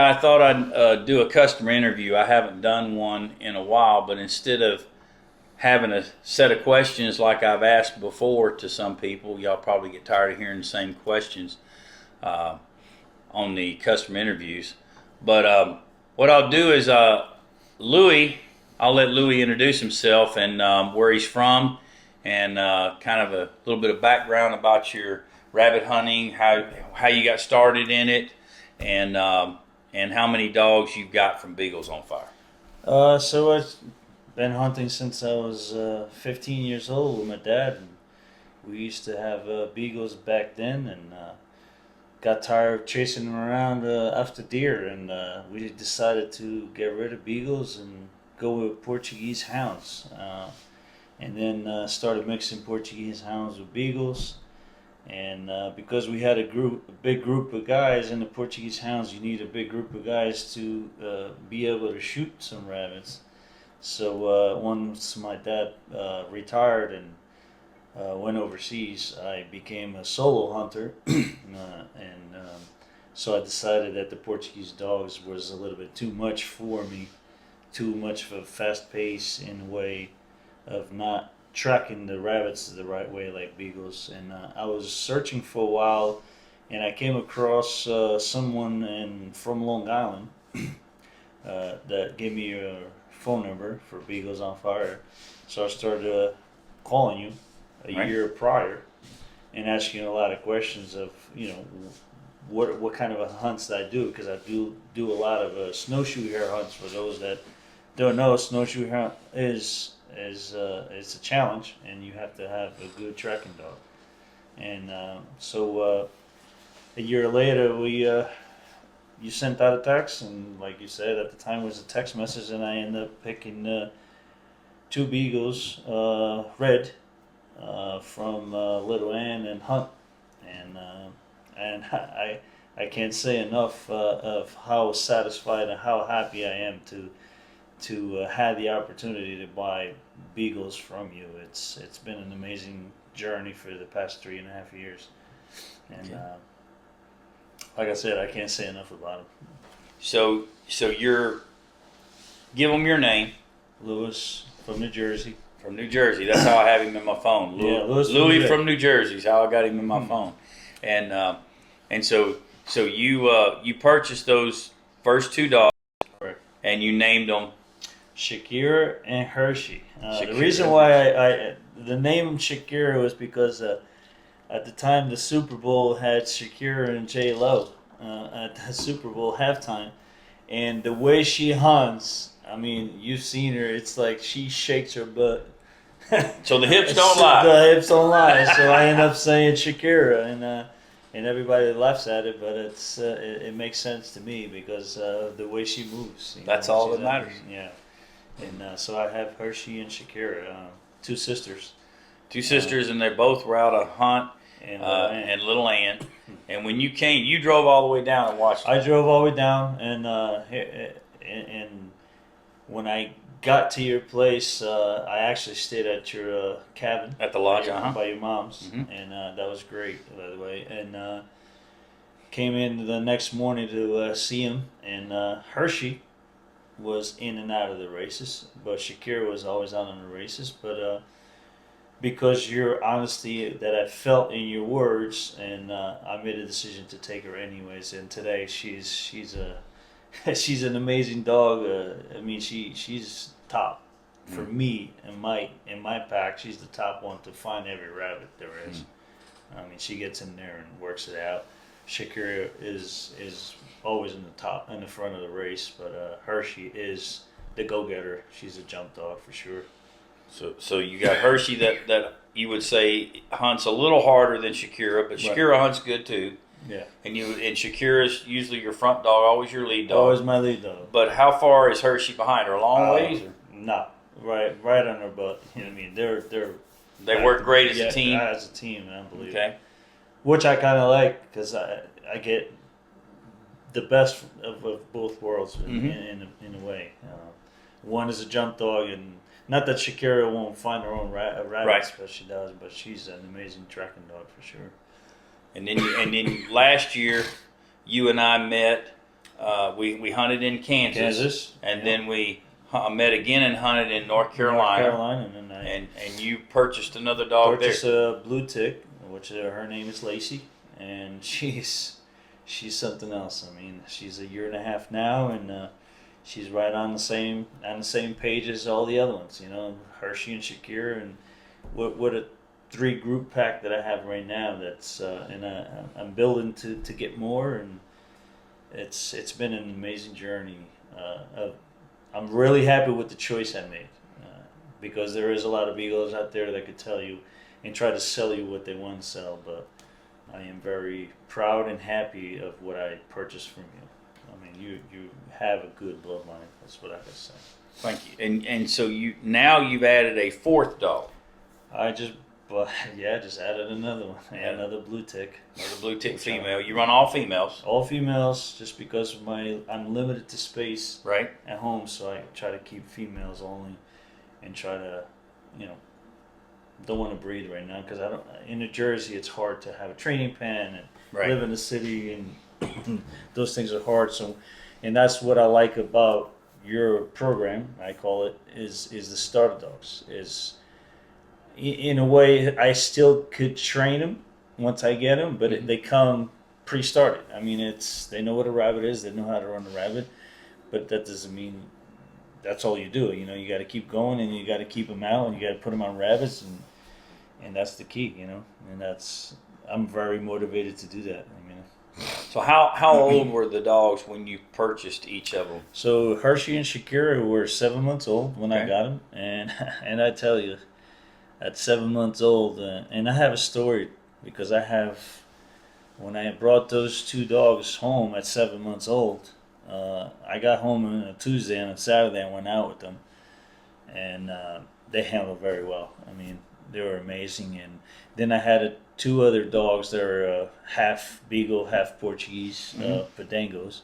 I thought I'd do a customer interview. I haven't done one in a while, but instead of having a set of questions like I've asked before to some people, y'all probably get tired of hearing the same questions on the customer interviews. But what I'll do is Louie, I'll let Louie introduce himself and where he's from, and kind of a little bit of background about your rabbit hunting, how you got started in it, and how many dogs you've got from Beagles on Fire. So I've been hunting since I was 15 years old with my dad. And we used to have beagles back then, and got tired of chasing them around after deer, and we decided to get rid of beagles and go with Portuguese hounds. And then started mixing Portuguese hounds with beagles. And because we had a big group of guys in the Portuguese hounds, you need a big group of guys to be able to shoot some rabbits. So once my dad retired and went overseas, I became a solo hunter, and so I decided that the Portuguese dogs was a little bit too much for me, too much of a fast pace in a way of not tracking the rabbits the right way like beagles. And I was searching for a while, and I came across someone from Long Island that gave me a phone number for Beagles on Fire. So I started calling you a year prior and asking a lot of questions of, what kind of hunts that I do, because I do a lot of snowshoe hare hunts. For those that don't know, snowshoe hare is it's a challenge, and you have to have a good tracking dog. And so a year later, you sent out a text, and like you said, at the time it was a text message, and I ended up picking 2 beagles, red, from Little Ann and Hunt, and I can't say enough of how satisfied and how happy I am to have the opportunity to buy beagles from you. It's been an amazing journey for the past 3.5 years, and like I said, I can't say enough about them. So you're give them your name. Louis from New Jersey. From New Jersey. That's how I have him in my phone. Louie from New Jersey is how I got him in my phone, and so you purchased those first 2 dogs, correct, and you named them Shakira and Hershey. The reason why the name Shakira was because at the time the Super Bowl had Shakira and J Lo at the Super Bowl halftime, and the way she hunts, I mean, you've seen her. It's like she shakes her butt. So the hips don't lie. The hips don't lie. So I end up saying Shakira, and everybody laughs at it, but it makes sense to me because of the way she moves. That's all that matters. Yeah. And so I have Hershey and Shakira, 2 sisters. 2 sisters, and they both were out on hunt And Little Ann. And when you came, you drove all the way down and watched them. I drove all the way down, and when I got to your place, I actually stayed at your cabin. At the lodge, by your mom's, and that was great, by the way. And came in the next morning to see him, and Hershey was in and out of the races, but Shakira was always out on the races. But because your honesty that I felt in your words, and I made a decision to take her anyways. And today she's an amazing dog. I mean, she's top for me in my pack. She's the top one to find every rabbit there is. I mean, she gets in there and works it out. Shakira is always in the front of the race, but Hershey is the go-getter. She's a jump dog for sure. So you got Hershey that you would say hunts a little harder than Shakira, but Shakira hunts good too. Yeah. And Shakira's usually your front dog, always your lead dog. Always my lead dog. But how far is Hershey behind her? A long ways? Or? No, right on her butt. You know what I mean? They work great as a team. As a team, unbelievable. Okay. Which I kind of like because I get the best of both worlds in a way. One is a jump dog, and not that Shakira won't find her own rabbits, but she does. But she's an amazing tracking dog for sure. And then last year, you and I met We hunted in Kansas, and yeah. then we met again and hunted in North Carolina. And then And you purchased another dog purchased there. a blue tick, which her name is Lacey, and she's something else. I mean, she's a year and a half now, and she's right on the same page as all the other ones. You know, Hershey and Shakira, and what a 3 group pack that I have right now. That's and I'm building to get more, and it's been an amazing journey. I'm really happy with the choice I made, because there is a lot of beagles out there that could tell you and try to sell you what they want to sell, but I am very proud and happy of what I purchased from you. I mean, you have a good bloodline. That's what I can say. Thank you. And so you've added a 4th dog. I just added another one. Another blue tick. Another blue tick female. You run all females. All females, just because of I'm limited to space right at home, so I try to keep females only, and try to, don't want to breed right now because I don't. In New Jersey, it's hard to have a training pen and live in the city, and those things are hard. So, and that's what I like about your program. I call it is the starter dogs. In a way, I still could train them once I get them, but they come pre-started. I mean, they know what a rabbit is. They know how to run a rabbit, but that doesn't mean that's all you do. You got to keep going, and you got to keep them out, and you got to put them on rabbits, and that's the key. And I'm very motivated to do that. I mean. So how old were the dogs when you purchased each of them? So Hershey and Shakira were 7 months old when I got them, and I tell you, at 7 months old, and I have a story because when I brought those 2 dogs home at 7 months old, I got home on a Tuesday, and on Saturday I went out with them, and they handled very well. I mean, they were amazing. And then I had 2 other dogs that are half beagle, half Portuguese, Pedangos,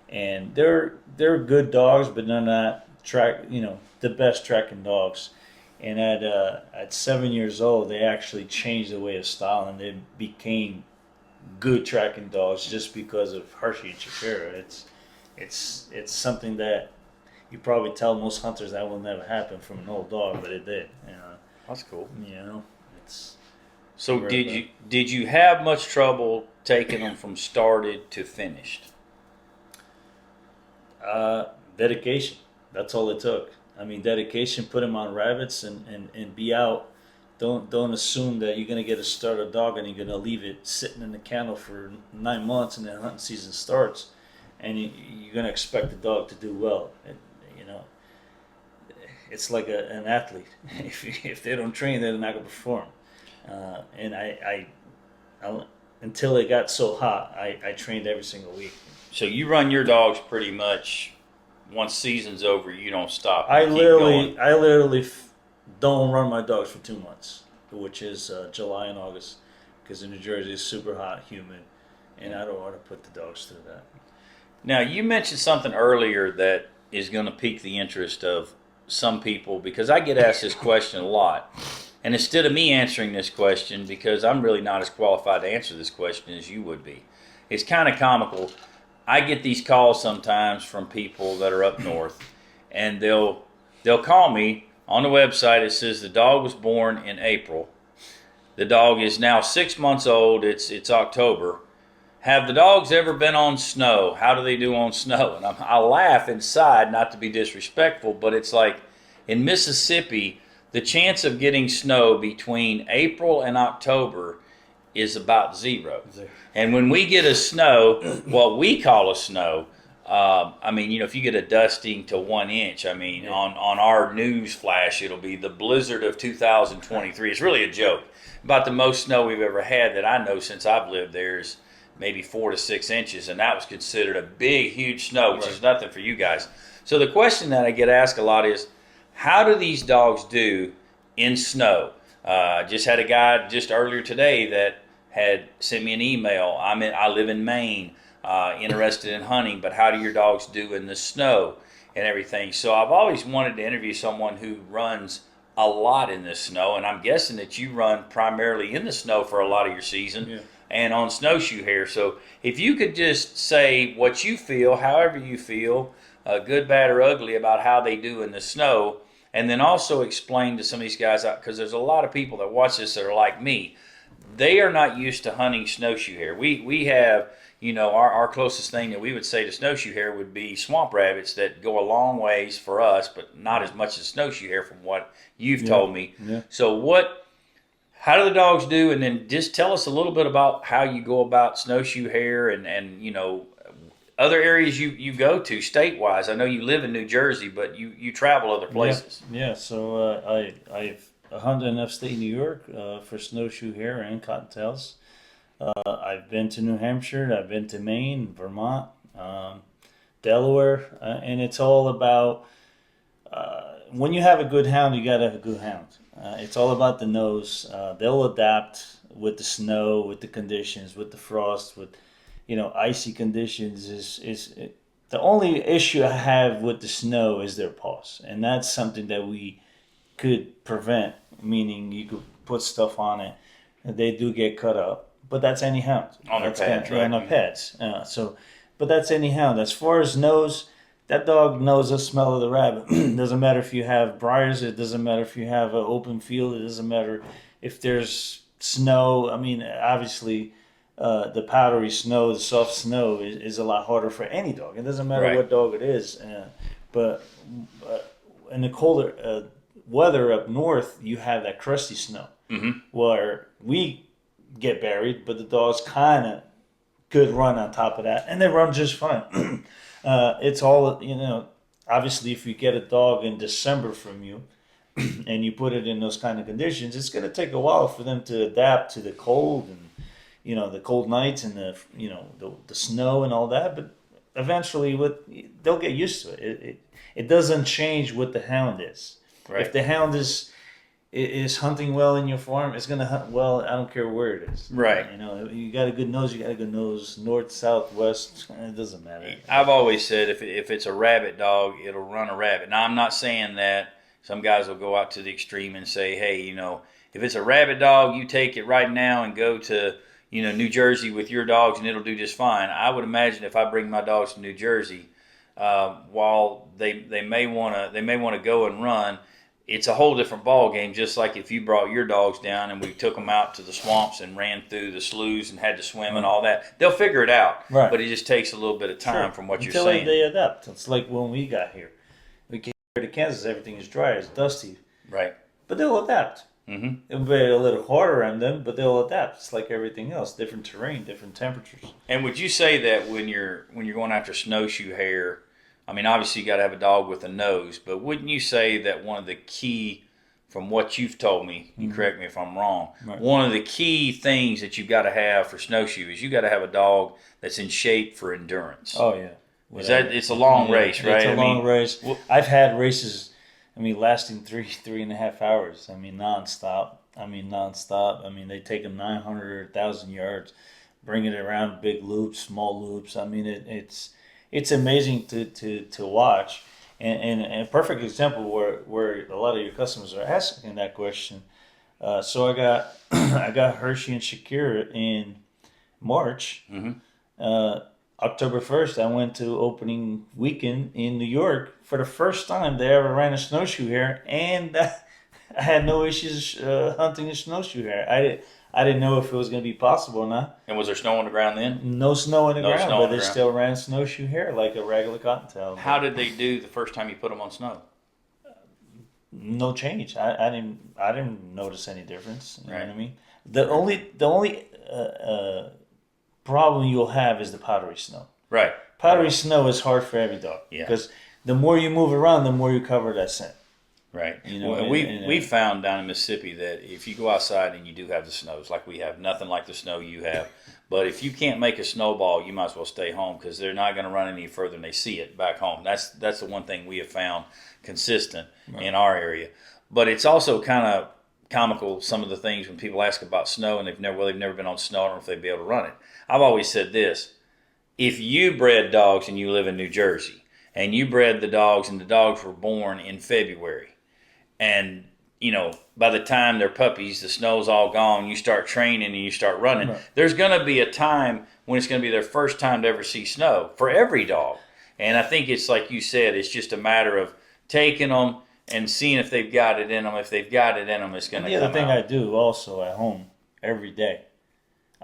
and they're good dogs, but they're not the best tracking dogs. And at 7 years old, they actually changed the way of style, and they became good tracking dogs just because of Hershey and Shakira. It's something that you probably tell most hunters that will never happen from an old dog, but it did. That's cool. It's. So did you have much trouble taking them from started to finished? Dedication. That's all it took. I mean, dedication. Put them on rabbits and be out. Don't assume that you're gonna get a starter dog and you're gonna leave it sitting in the kennel for 9 months and then hunting season starts, and you're gonna expect the dog to do well. It's like an athlete. If they don't train, they're not gonna perform. And I until it got so hot, I trained every single week. So you run your dogs pretty much. Once season's over, you don't stop. I literally don't run my dogs for 2 months, which is July and August, because in New Jersey it's super hot, humid, and I don't want to put the dogs through that. Now, you mentioned something earlier that is going to pique the interest of some people, because I get asked this question a lot. And instead of me answering this question, because I'm really not as qualified to answer this question as you would be, it's kind of comical. I get these calls sometimes from people that are up north, and they'll call me on the website. It says the dog was born in April. The dog is now 6 months old. It's October. Have the dogs ever been on snow? How do they do on snow? And I laugh inside, not to be disrespectful, but it's like in Mississippi, the chance of getting snow between April and October is about 0. And when we get a snow, what we call a snow, if you get a dusting to 1 inch, on our news flash, it'll be the blizzard of 2023. It's really a joke. About the most snow we've ever had that I know since I've lived there is maybe 4 to 6 inches, and that was considered a big, huge snow, which is nothing for you guys. So the question that I get asked a lot is, how do these dogs do in snow? Just had a guy just earlier today that had sent me an email. I live in Maine, interested in hunting, but how do your dogs do in the snow and everything? So I've always wanted to interview someone who runs a lot in the snow, and I'm guessing that you run primarily in the snow for a lot of your season. Yeah. and on snowshoe hare. So if you could just say what you feel, however you feel, good, bad, or ugly, about how they do in the snow, and then also explain to some of these guys, because there's a lot of people that watch this that are like me. They are not used to hunting snowshoe hare. We have, our closest thing that we would say to snowshoe hare would be swamp rabbits that go a long ways for us, but not as much as snowshoe hare from what you've told me. Yeah. So how do the dogs do? And then just tell us a little bit about how you go about snowshoe hare and other areas you go to state-wise. I know you live in New Jersey, but you travel other places. Yeah. So I've hunted in upstate New York for snowshoe hare and cottontails. I've been to New Hampshire. I've been to Maine, Vermont, Delaware, and it's all about when you have a good hound, you got to have a good hound. It's all about the nose. They'll adapt with the snow, with the conditions, with the frost, with icy conditions. The only issue I have with the snow is their paws, and that's something that we could prevent. Meaning, you could put stuff on it, and they do get cut up. But that's any hound. On their pads, right? On their pads. But that's any hound. As far as nose, that dog knows the smell of the rabbit. It doesn't matter if you have briars. It doesn't matter if you have an open field. It doesn't matter if there's snow. I mean, obviously, the powdery snow, the soft snow is a lot harder for any dog. It doesn't matter what dog it is. But in the colder weather up north, you have that crusty snow where we get buried, but the dogs kind of could run on top of that, and they run just fine. It's all, obviously if you get a dog in December from you and you put it in those kind of conditions, it's going to take a while for them to adapt to the cold and, the cold nights and the snow and all that, but eventually they'll get used to it. It doesn't change what the hound is. Right. If the hound is hunting well in your farm, it's going to hunt well. I don't care where it is. Right. You got a good nose. You got a good nose. North, south, west. It doesn't matter. I've always said if it's a rabbit dog, it'll run a rabbit. Now, I'm not saying that. Some guys will go out to the extreme and say, hey, if it's a rabbit dog, you take it right now and go to New Jersey with your dogs, and it'll do just fine. I would imagine if I bring my dogs to New Jersey, while they may want to go and run, it's a whole different ball game. Just like if you brought your dogs down and we took them out to the swamps and ran through the sloughs and had to swim and all that, they'll figure it out. Right. But it just takes a little bit of time from what you're saying. Until they adapt. It's like when we got here. We came here to Kansas, everything is dry, it's dusty. Right. But they'll adapt. It'll be a little harder on them, but they'll adapt. It's like everything else, different terrain, different temperatures. And would you say that when you're going after snowshoe hare, I mean, obviously you got to have a dog with a nose, but wouldn't you say that one of the key, from what you've told me, you correct me if I'm wrong, one of the key things that you've got to have for snowshoe is you got to have a dog that's in shape for endurance? Oh yeah, it's a long race, right? It's a long race. I've had races, lasting 3.5 hours. Nonstop. They take them 900, 1,000 yards, bring it around big loops, small loops. It's amazing to watch, and a perfect example where a lot of your customers are asking that question. So I got Hershey and Shakira in March. October 1st, I went to opening weekend in New York. For the first time, they ever ran a snowshoe hare, and I had no issues hunting a snowshoe hare. I didn't know if it was going to be possible or not. And was there snow on the ground then? No snow on the ground, but they still ran snowshoe hare like a regular cottontail. How did they do the first time you put them on snow? No change. I didn't notice any difference. You know what I mean? The only problem you'll have is the powdery snow. Right. Powdery snow is hard for every dog. Yeah. Because the more you move around, the more you cover that scent. Right. We found down in Mississippi that if you go outside and you do have the snows like we have, nothing like the snow you have, but if you can't make a snowball, you might as well stay home because they're not going to run any further than they see it back home. That's the one thing we have found consistent in our area. But it's also kind of comical, some of the things when people ask about snow and they've never been on snow, I don't know if they'd be able to run it. I've always said this: if you bred dogs and you live in New Jersey and you bred the dogs and the dogs were born in February, and by the time they're puppies, the snow's all gone, you start training and you start running. Right. There's going to be a time when it's going to be their first time to ever see snow for every dog. And I think it's like you said, it's just a matter of taking them and seeing if they've got it in them. If they've got it in them, it's going to come out. The other thing I do also at home every day,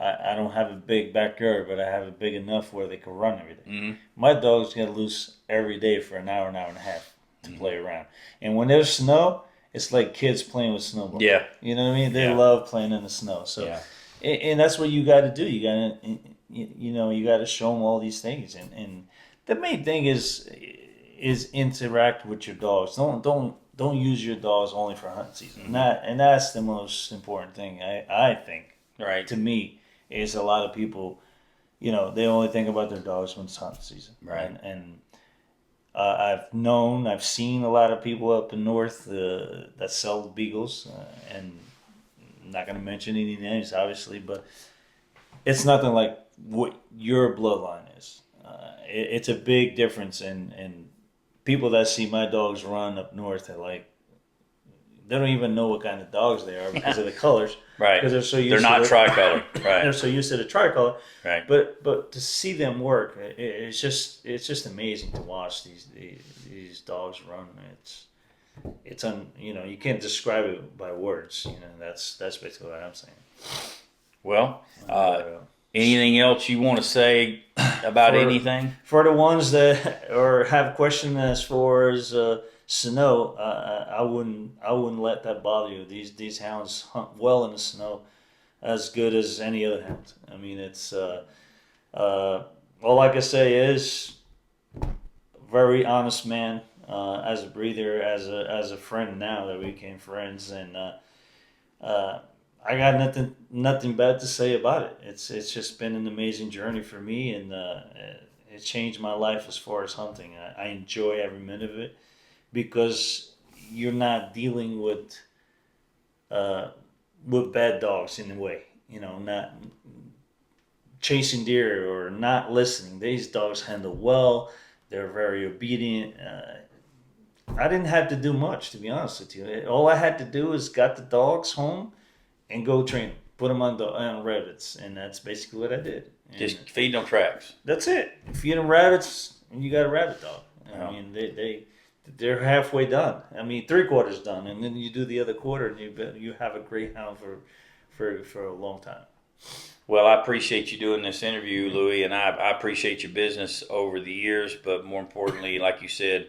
I don't have a big backyard, but I have it big enough where they can run every day. Mm-hmm. My dogs get loose every day for an hour and a half to play around. And when there's snow, it's like kids playing with snowballs. Yeah. You know what I mean? They Yeah. love playing in the snow. So, and that's what you got to do. You got to, you got to show them all these things. And the main thing is interact with your dogs. Don't use your dogs only for hunting season. Mm-hmm. And that's the most important thing I think. Right. To me, is a lot of people, they only think about their dogs when it's hunting season. Right. And I've seen a lot of people up in north that sell the beagles, and I'm not going to mention any names, obviously, but it's nothing like what your bloodline is. It's a big difference, and people that see my dogs run up north are like, they don't even know what kind of dogs they are because of the colors. Right. Because they're so used They're not tricolor. Right. They're so used to the tricolor. Right. But to see them work, it's just amazing to watch these dogs run. It's you can't describe it by words. That's basically what I'm saying. Well, anything else you want to say about anything? For the ones that have questions as far as snow, I wouldn't let that bother you. These hounds hunt well in the snow, as good as any other hound. I mean, it's all I can say is very honest man, as a breeder, as a friend now that we became friends, and I got nothing bad to say about it. It's just been an amazing journey for me, and it changed my life as far as hunting. I enjoy every minute of it, because you're not dealing with bad dogs in a way, not chasing deer or not listening. These dogs handle well. They're very obedient. I didn't have to do much, to be honest with you. All I had to do is got the dogs home and go train them, put them on rabbits, and that's basically what I did. And just feed them tracks. That's it. Feed them rabbits, and you got a rabbit dog. Yeah. I mean, they're halfway done. I mean, 3/4 done, and then you do the other quarter, and you have a great hound for a long time. Well, I appreciate you doing this interview, Louie, and I appreciate your business over the years. But more importantly, like you said,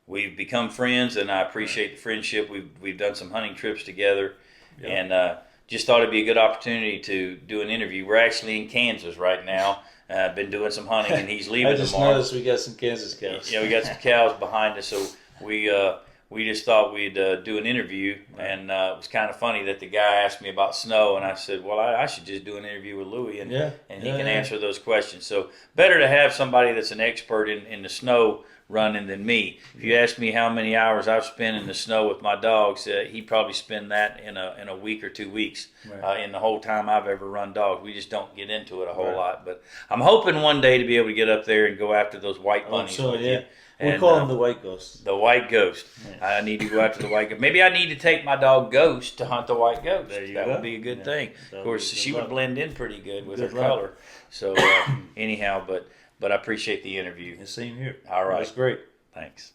we've become friends, and I appreciate the friendship. We've done some hunting trips together, and just thought it'd be a good opportunity to do an interview. We're actually in Kansas right now. I've been doing some hunting, and he's leaving tomorrow. I just noticed we got some Kansas cows. Yeah, we got some cows behind us, so we just thought we'd do an interview, and it was kind of funny that the guy asked me about snow, and I said, well, I should just do an interview with Louie, and he can answer those questions. So better to have somebody that's an expert in the snow running than me. If you ask me how many hours I've spent in the snow with my dogs, he'd probably spend that in a week or 2 weeks in the whole time I've ever run dogs. We just don't get into it a whole lot. But I'm hoping one day to be able to get up there and go after those white bunnies with you. We call them the white ghost. The white ghost. Yeah. I need to go after the white ghost. Maybe I need to take my dog Ghost to hunt the white ghost. That would be a good thing. Of course, she would blend in pretty good with her color. So anyhow, but I appreciate the interview. Same here. All right. That's great. Thanks.